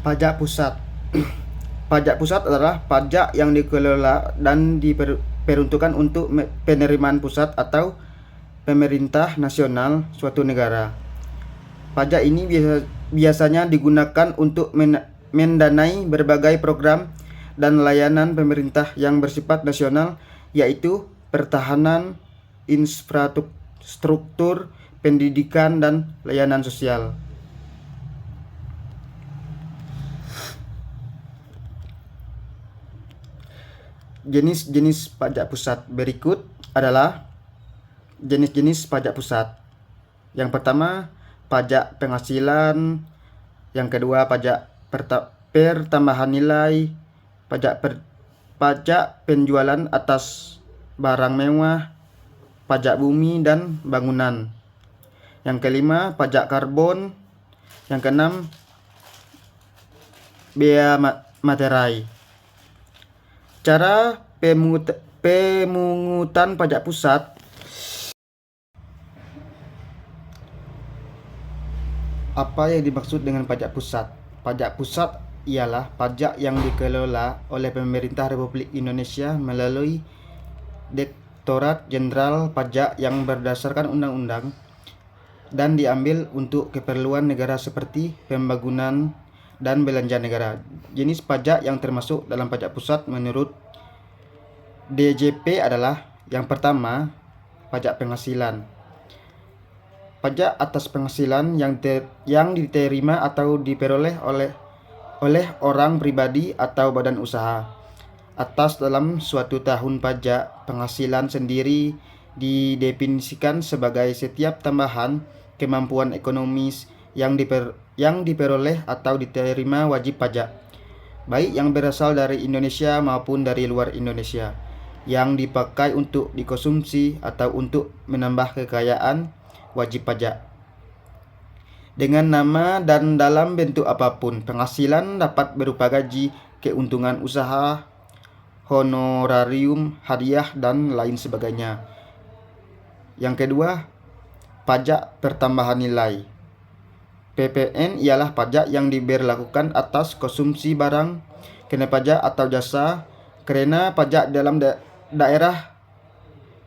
Pajak pusat. Pajak pusat adalah pajak yang dikelola dan diperuntukkan untuk penerimaan pusat atau pemerintah nasional suatu negara. Pajak ini biasanya digunakan untuk mendanai berbagai program dan layanan pemerintah yang bersifat nasional, yaitu pertahanan, infrastruktur, pendidikan, dan layanan sosial. Jenis-jenis pajak pusat berikut adalah jenis-jenis pajak pusat. Yang pertama, pajak penghasilan. Yang kedua, pajak pertambahan nilai. Pajak penjualan atas barang mewah. Pajak bumi dan bangunan. Yang kelima, pajak karbon. Yang keenam, bea materai. Cara pemungutan pajak pusat. Apa yang dimaksud dengan pajak pusat? Pajak pusat ialah pajak yang dikelola oleh pemerintah Republik Indonesia melalui Direktorat Jenderal Pajak yang berdasarkan undang-undang dan diambil untuk keperluan negara seperti pembangunan dan belanja negara. Jenis pajak yang termasuk dalam pajak pusat menurut DJP adalah yang pertama, pajak penghasilan. Pajak atas penghasilan yang diterima atau diperoleh oleh orang pribadi atau badan usaha atas dalam suatu tahun. Pajak penghasilan sendiri didefinisikan sebagai setiap tambahan kemampuan ekonomis yang diperoleh atau diterima wajib pajak, baik yang berasal dari Indonesia maupun dari luar Indonesia, yang dipakai untuk dikonsumsi atau untuk menambah kekayaan, wajib pajak. Dengan nama dan dalam bentuk apapun, penghasilan dapat berupa gaji, keuntungan usaha, honorarium, hadiah, dan lain sebagainya. Yang kedua, pajak pertambahan nilai. PPN ialah pajak yang diberlakukan atas konsumsi barang, kena pajak atau jasa, karena pajak dalam daerah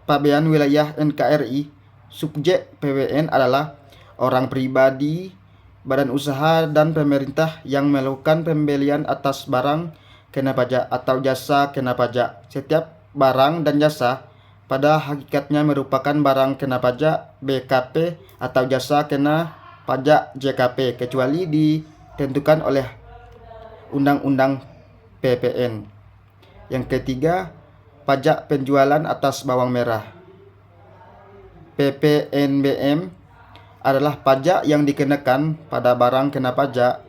pabean wilayah NKRI. Subjek PPN adalah orang pribadi, badan usaha, dan pemerintah yang melakukan pembelian atas barang kena pajak atau jasa kena pajak. Setiap barang dan jasa pada hakikatnya merupakan barang kena pajak BKP atau jasa kena pajak JKP, kecuali ditentukan oleh Undang-Undang PPN. Yang ketiga, pajak penjualan atas bawang merah. PPNBM adalah pajak yang dikenakan pada barang kena pajak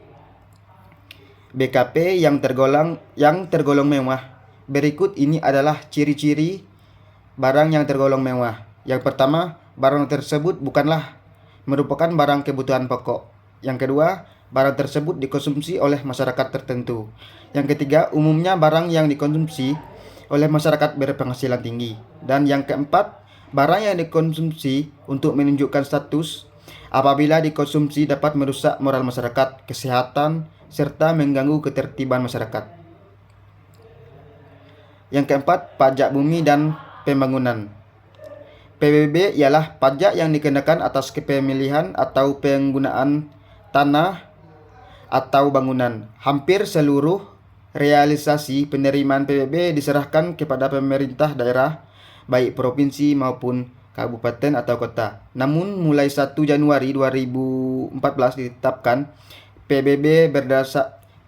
BKP yang tergolong mewah. Berikut ini adalah ciri-ciri barang yang tergolong mewah. Yang pertama, barang tersebut bukanlah merupakan barang kebutuhan pokok. Yang kedua, barang tersebut dikonsumsi oleh masyarakat tertentu. Yang ketiga, umumnya barang yang dikonsumsi oleh masyarakat berpenghasilan tinggi. Dan yang keempat, barang yang dikonsumsi untuk menunjukkan status apabila dikonsumsi dapat merusak moral masyarakat, kesehatan, serta mengganggu ketertiban masyarakat. Yang keempat, pajak bumi dan pembangunan. PBB ialah pajak yang dikenakan atas kepemilikan atau penggunaan tanah atau bangunan. Hampir seluruh realisasi penerimaan PBB diserahkan kepada pemerintah daerah, baik provinsi maupun kabupaten atau kota. Namun mulai 1 Januari 2014 ditetapkan PBB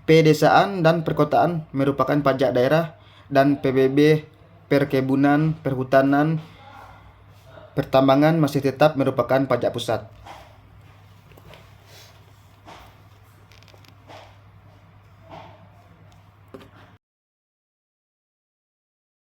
pedesaan dan perkotaan merupakan pajak daerah, dan PBB perkebunan, perhutanan, pertambangan masih tetap merupakan pajak pusat.